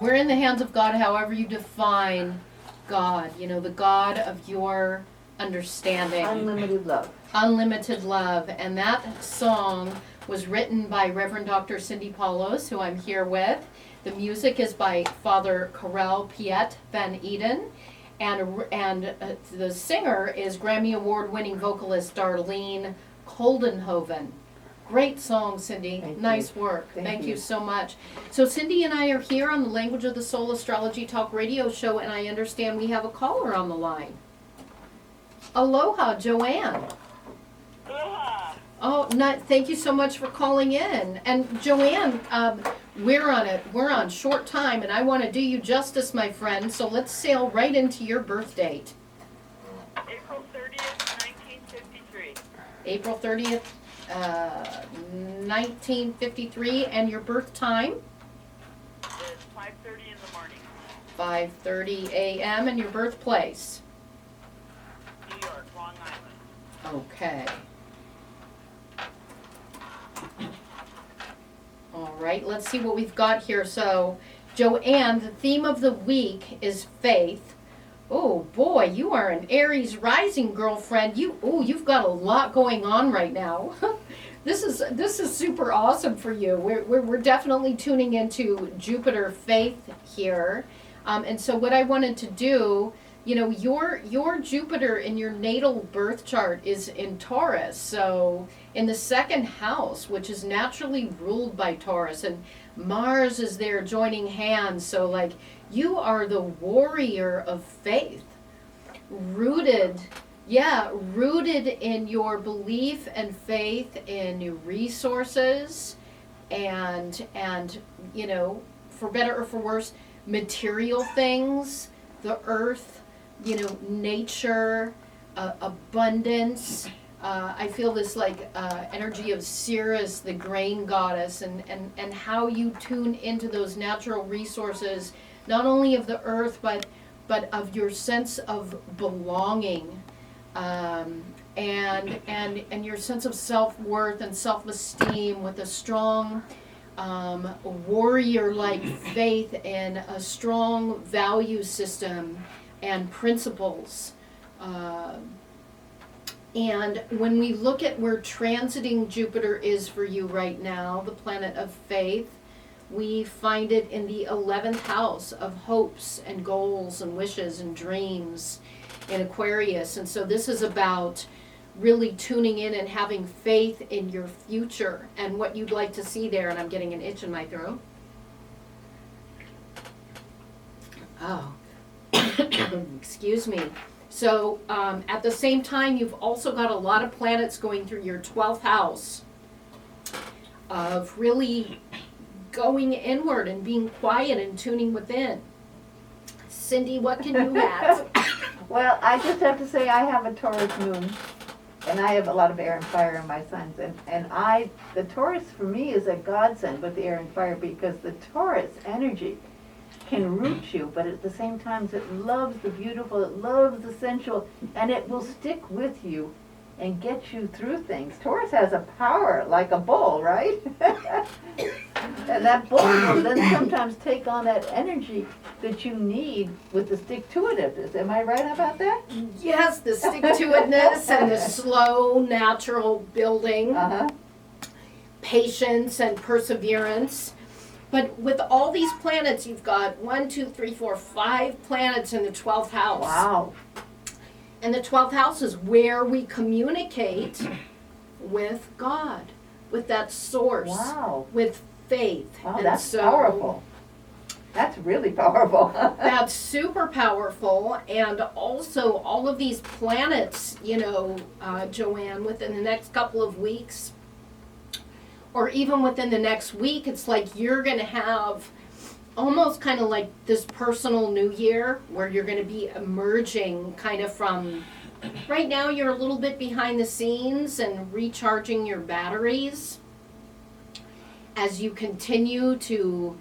We're in the hands of God, however you define God. You know, the God of your understanding. Unlimited love. Unlimited love. And that song was written by Reverend Dr. Cindy Paulos, who I'm here with. The music is by Father Karel Piet van Eden. And the singer is Grammy Award-winning vocalist Darlene Koldenhoven. Great song, Cindy. Thank nice you. work. Thank you you so much. So Cindy and I are here on the Language of the Soul Astrology Talk radio show, and I understand we have a caller on the line. Aloha, Joanne. Aloha. Oh, thank you so much for calling in. And Joanne, we're on short time, and I want to do you justice, my friend. So let's sail right into your birth date. April 30th, 1953. April 30th, 1953, and your birth time? It's 5:30 in the morning. 5:30 a.m. and your birthplace? New York, Long Island. Okay. All right, let's see what we've got here. So, Joanne, the theme of the week is faith. Oh boy, you are an Aries rising, girlfriend. You've got a lot going on right now. This is super awesome for you. We're definitely tuning into Jupiter faith here. And so what I wanted to do, you know, your Jupiter in your natal birth chart is in Taurus, so in the second house, which is naturally ruled by Taurus, and Mars is there joining hands. So like, you are the warrior of faith, rooted in your belief and faith in your resources, and you know, for better or for worse, material things, the earth, you know, nature, abundance. I feel this like energy of Ceres, the grain goddess, and how you tune into those natural resources, not only of the earth, but of your sense of belonging, and your sense of self-worth and self-esteem, with a strong warrior-like faith in a strong value system and principles. And when we look at where transiting Jupiter is for you right now, the planet of faith, we find it in the 11th house of hopes and goals and wishes and dreams in Aquarius. And so this is about really tuning in and having faith in your future and what you'd like to see there. And I'm getting an itch in my throat. Oh, excuse me. So at the same time, you've also got a lot of planets going through your 12th house of really going inward and being quiet and tuning within. Cindy, what can you add? Well, I just have to say I have a Taurus moon, and I have a lot of air and fire in my signs, and the Taurus for me is a godsend with the air and fire, because the Taurus energy can root you, but at the same time it loves the beautiful, it loves the sensual, and it will stick with you and get you through things. Taurus has a power like a bull, right? And that bull will then sometimes take on that energy that you need with the stick-to-itiveness. Am I right about that? Yes, the stick-to-itness and the slow, natural building, patience and perseverance. But with all these planets, you've got 5 planets in the 12th house. Wow. And the 12th house is where we communicate with God, with that source, Wow. with faith. Wow, And that's so powerful. That's really powerful. that's super powerful. And also all of these planets, you know, Joanne, within the next couple of weeks, or even within the next week, it's like you're going to have almost kind of like this personal new year where you're going to be emerging kind of from, right now you're a little bit behind the scenes and recharging your batteries as you continue to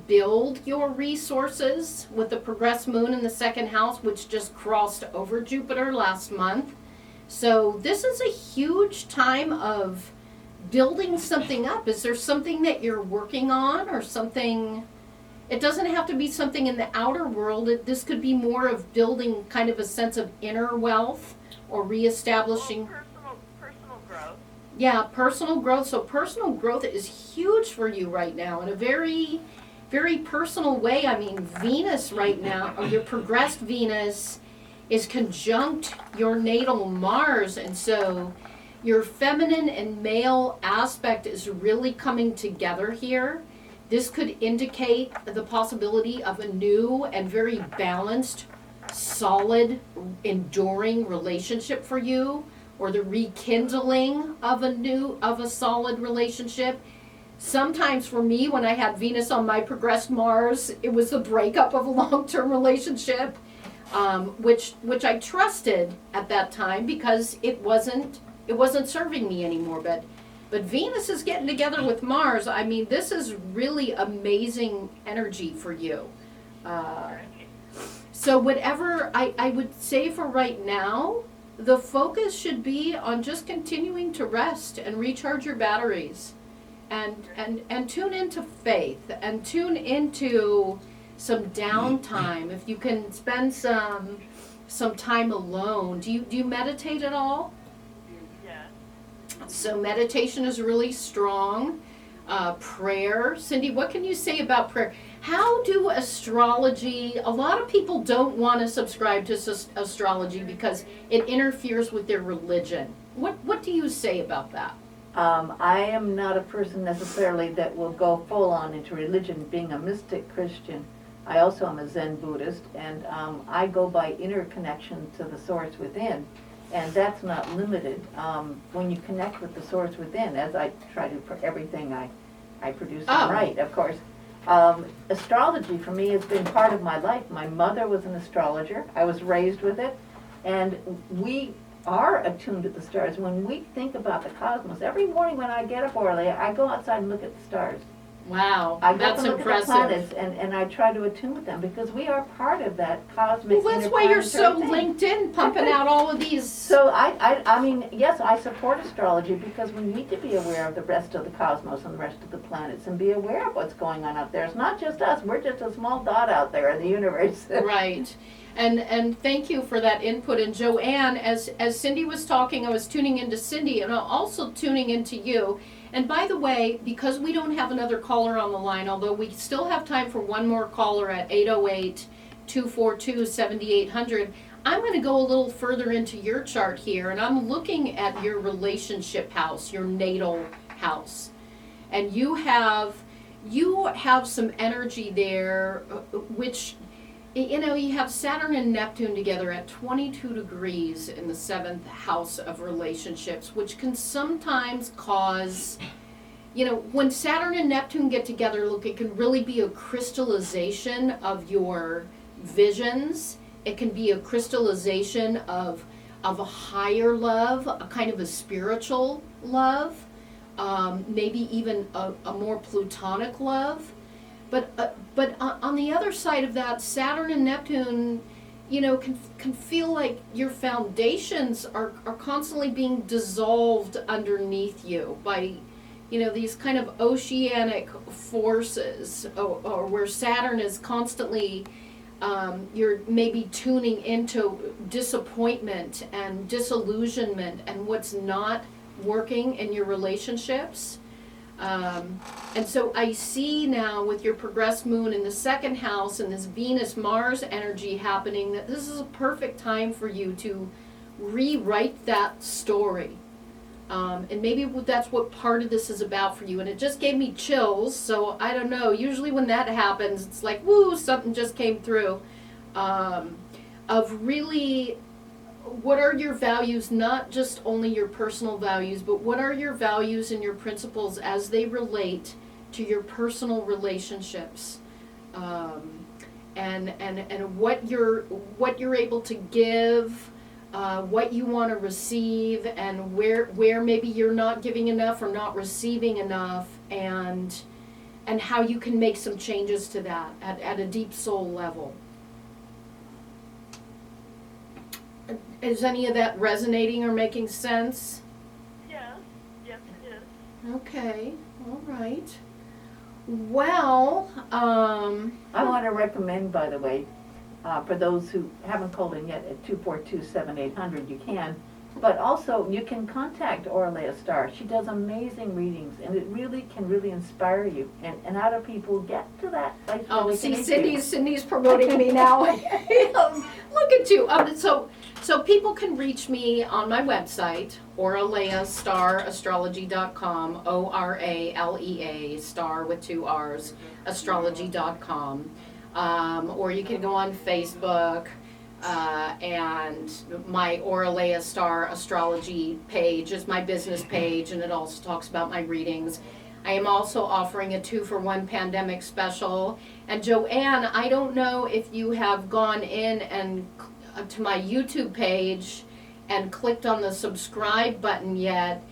build your resources with the progressed moon in the second house, which just crossed over Jupiter last month. So this is a huge time of building something up. Is there something that you're working on, or something, It doesn't have to be something in the outer world. This could be more of building kind of a sense of inner wealth or reestablishing. Well, personal growth. Yeah, personal growth. So personal growth is huge for you right now in a very, very personal way. I mean, Venus right now, or your progressed Venus, is conjunct your natal Mars. And so your feminine and male aspect is really coming together here. This could indicate the possibility of a new and very balanced, solid, enduring relationship for you, or the rekindling of a solid relationship. Sometimes for me, when I had Venus on my progressed Mars, it was the breakup of a long-term relationship, which I trusted at that time because it wasn't serving me anymore. But Venus is getting together with Mars. I mean, this is really amazing energy for you. So whatever I would say for right now, the focus should be on just continuing to rest and recharge your batteries and tune into faith and tune into some downtime. If you can spend some time alone. Do you meditate at all? Yes. So meditation is really strong. Prayer. Cindy, what can you say about prayer? How do astrology, a lot of people don't want to subscribe to astrology because it interferes with their religion. What do you say about that? I am not a person necessarily that will go full on into religion, being a mystic Christian. I also am a Zen Buddhist, and I go by inner connection to the source within. And that's not limited. When you connect with the source within, as I try to for everything I produce and write, of course. Astrology for me has been part of my life. My mother was an astrologer. I was raised with it. And we are attuned to the stars. When we think about the cosmos, every morning when I get up, Oralea, I go outside and look at the stars. Wow, I go that's and look impressive. at the planets, and I try to attune with them because we are part of that cosmic. Well, that's why you're so interplanetary thing. LinkedIn, pumping out all of these. So I mean, yes, I support astrology because we need to be aware of the rest of the cosmos and the rest of the planets and be aware of what's going on out there. It's not just us. We're just a small dot out there in the universe. Right. And thank you for that input. And Joanne, as Cindy was talking, I was tuning into Cindy and also tuning into you. And by the way, because we don't have another caller on the line, although we still have time for one more caller at 808-242-7800, I'm going to go a little further into your chart here, and I'm looking at your relationship house, your natal house. And you have some energy there, which, you know, you have Saturn and Neptune together at 22 degrees in the 7th house of relationships, which can sometimes cause, you know, when Saturn and Neptune get together, look, it can really be a crystallization of your visions. It can be a crystallization of a higher love, a kind of a spiritual love, maybe even a more platonic love. But on the other side of that, Saturn and Neptune, you know, can feel like your foundations are constantly being dissolved underneath you by, you know, these kind of oceanic forces, or where Saturn is constantly, you're maybe tuning into disappointment and disillusionment and what's not working in your relationships. And so I see now with your progressed moon in the 2nd house and this Venus-Mars energy happening that this is a perfect time for you to rewrite that story. And maybe that's what part of this is about for you. And it just gave me chills, so I don't know. Usually when that happens, it's like, woo, something just came through. Of really, what are your values, not just only your personal values, but what are your values and your principles as they relate to your personal relationships, and what you're able to give, what you want to receive, and where maybe you're not giving enough or not receiving enough, and how you can make some changes to that at a deep soul level. Is any of that resonating or making sense? Yes. Yes, it is. Okay, all right. Well, I want to recommend, by the way, for those who haven't called in yet at 242-7800, you can. But also, you can contact Oralea Starr. She does amazing readings, and it really can really inspire you. And how do people get to that place? where oh, they see, can meet you? Cindy's promoting me now. Look at you. So people can reach me on my website, oraleastarrastrology.com, ORALEA, star with 2 R's, astrology.com. Or you can go on Facebook, and my Oralea Starr Astrology page is my business page, and it also talks about my readings. I am also offering a 2-for-1 pandemic special. And Joanne, I don't know if you have gone in and to my YouTube page and clicked on the subscribe button yet.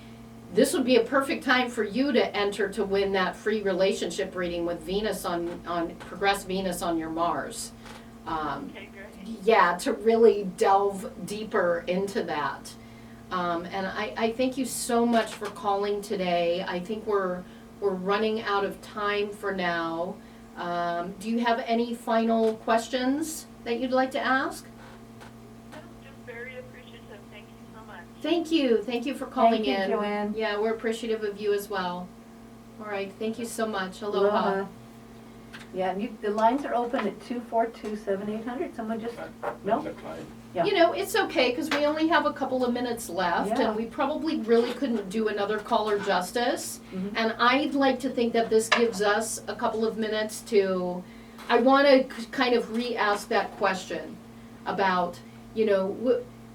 This would be a perfect time for you to enter to win that free relationship reading with Venus on Progress Venus on your Mars. Okay, great. Yeah, to really delve deeper into that. And I thank you so much for calling today. I think we're running out of time for now. Do you have any final questions that you'd like to ask? No, just very appreciative. Thank you so much. Thank you for calling Thank you, in. Joanne. Yeah, we're appreciative of you as well. All right, thank you so much. Aloha. Yeah, and the lines are open at 242-7800. Someone just, no? Yeah. You know, it's okay because we only have a couple of minutes left, Yeah. and we probably really couldn't do another caller justice. Mhm. And I'd like to think that this gives us a couple of minutes to, I want to kind of re-ask that question about, you know,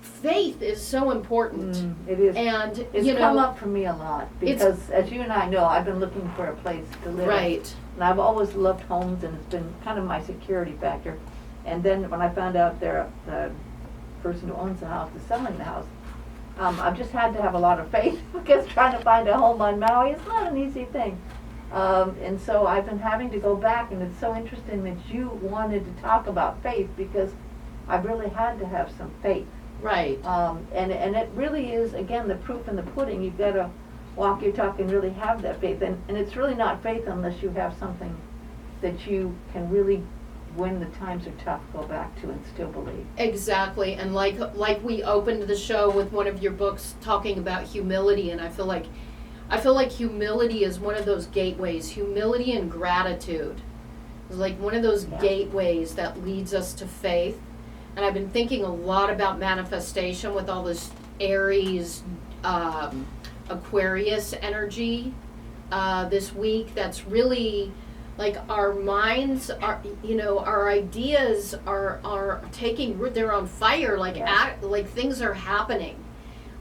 faith is so important. It is. And, It's you come know, up for me a lot because, as you and I know, I've been looking for a place to live. right, And I've always loved homes, and it's been kind of my security factor. And then when I found out the person who owns the house is selling the house, I've just had to have a lot of faith because trying to find a home on Maui is not an easy thing. And so I've been having to go back, and it's so interesting that you wanted to talk about faith because I've really had to have some faith. right. And it really is, again, the proof in the pudding. You've got to walk your talk and really have that faith. And it's really not faith unless you have something that you can really, when the times are tough, go back to and still believe. Exactly, and like we opened the show with one of your books talking about humility, and I feel like humility is one of those gateways. Humility and gratitude is like one of those gateways that leads us to faith. And I've been thinking a lot about manifestation with all this Aries, Aquarius energy this week. That's really like our minds are, you know, our ideas are taking root. They're on fire. Like like things are happening.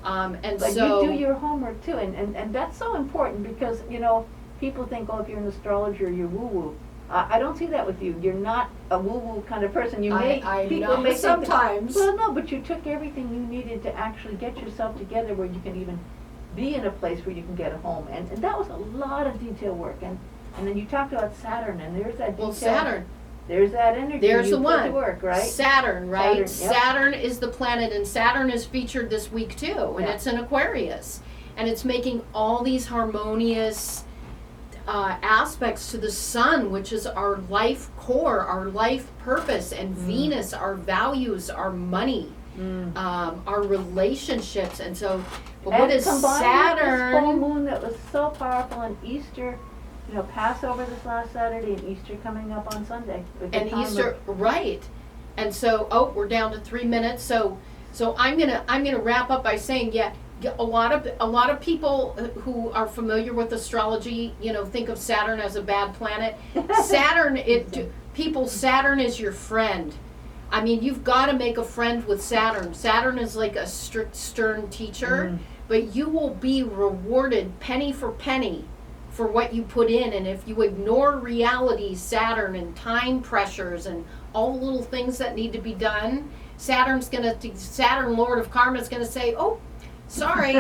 And But so you do your homework too, and that's so important because, you know, people think, oh, if you're an astrologer, you're woo-woo. I don't see that with you. You're not a woo-woo kind of person. You may I people know may think that- sometimes. well, no, but you took everything you needed to actually get yourself together where you can even be in a place where you can get a home, and that was a lot of detail work. And then you talked about Saturn, and there's that detail. Well, Saturn. There's that energy. There's you the put one. to work, right? Saturn, right? Saturn, yep. Saturn is the planet, and Saturn is featured this week too, and Yeah. it's in Aquarius, and it's making all these harmonious aspects to the sun, which is our life core, our life purpose, and Venus, our values, our money, our relationships, and so. But what is combined Saturn? with this full moon that was so powerful, and Easter, you know, Passover this last Saturday, and Easter coming up on Sunday. With the And time Easter, right? And so, we're down to 3 minutes. So I'm gonna wrap up by saying, a lot of people who are familiar with astrology, you know, think of Saturn as a bad planet. Saturn is your friend. I mean, you've got to make a friend with Saturn. Saturn is like a strict, stern teacher, but you will be rewarded penny for penny for what you put in. And if you ignore reality, Saturn, and time pressures and all the little things that need to be done, Saturn, Lord of Karma, is going to say, oh, sorry,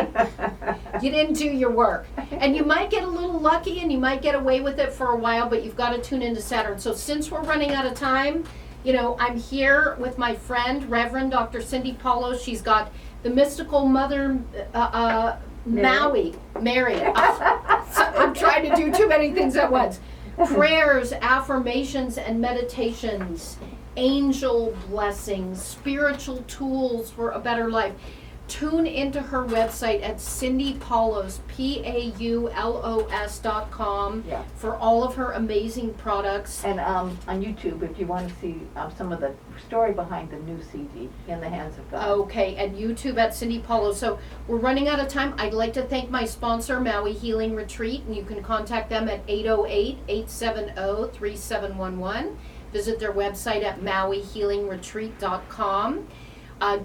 you didn't do your work. And you might get a little lucky and you might get away with it for a while, but you've got to tune into Saturn. So since we're running out of time, you know, I'm here with my friend, Reverend Dr. Cindy Paulo. She's got the Mystical Mother, Maui, Mary. So I'm trying to do too many things at once. prayers, affirmations, and meditations, angel blessings, spiritual tools for a better life. Tune into her website at Cindy Paulos, PAULOS.com, Yeah. for all of her amazing products. And on YouTube, if you want to see some of the story behind the new CD, In the Hands of God. Okay, and YouTube at Cindy Paulos. So we're running out of time. I'd like to thank my sponsor, Maui Healing Retreat, and you can contact them at 808-870-3711. Visit their website at mauihealingretreat.com.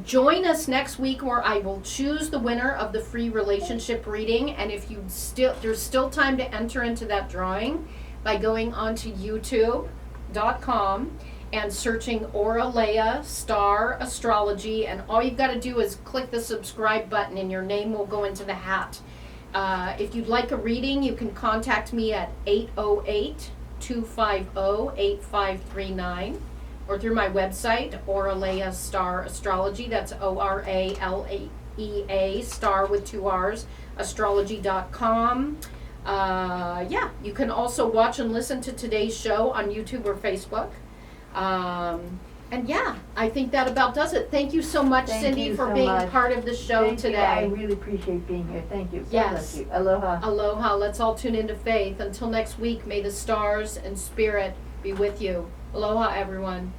Join us next week where I will choose the winner of the free relationship reading. And if there's still time to enter into that drawing by going onto youtube.com and searching Oralea Starr Astrology. And all you've got to do is click the subscribe button and your name will go into the hat. If you'd like a reading, you can contact me at 808-250-8539. or through my website, Oralea Starr Astrology. That's ORALEA, Starr with 2 R's, astrology.com. Yeah, you can also watch and listen to today's show on YouTube or Facebook. And yeah, I think that about does it. Thank you so much, Thank Cindy, you for so being much. part of the show Thank you. today. I really appreciate being here. Thank you. God Yes. bless you. Aloha. Aloha. Let's all tune into faith. Until next week, may the stars and spirit be with you. Aloha, everyone.